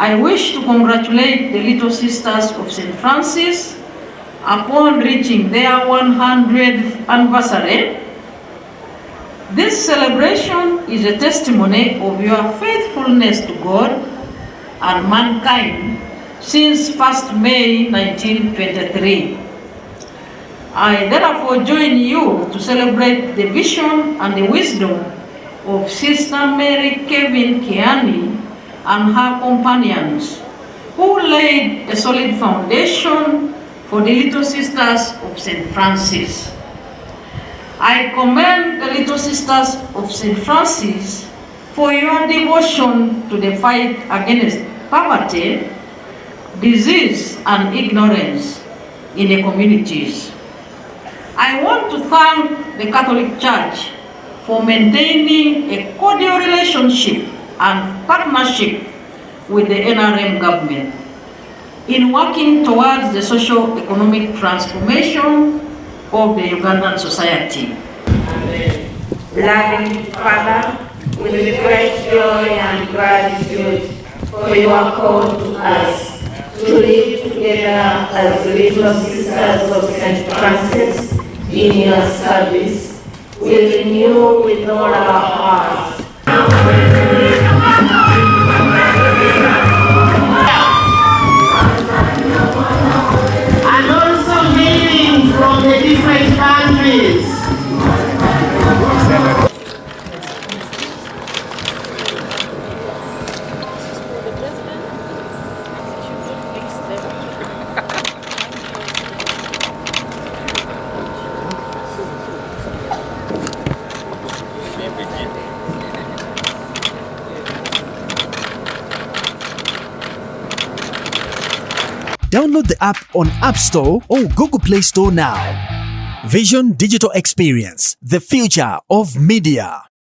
I wish to congratulate the Little Sisters of St. Francis upon reaching their 100th anniversary. This celebration is a testimony of your faithfulness to God and mankind since 1st May 1923. I therefore join you to celebrate the vision and the wisdom of Sister Mary Kevin Kiani and her companions, who laid a solid foundation for the Little Sisters of St. Francis. I commend the Little Sisters of St. Francis for your devotion to the fight against poverty, disease, and ignorance in the communities. I want to thank the Catholic Church for maintaining a cordial relationship and partnership with the NRM government in working towards the socio-economic transformation of the Ugandan society. Amen. Loving Father, with great joy and gratitude for your call to us to live together as little sisters of St. Francis in your service, we renew with all our hearts. And also meeting from the different countries. Download the app on App Store or Google Play Store now. Vision Digital Experience, the future of media.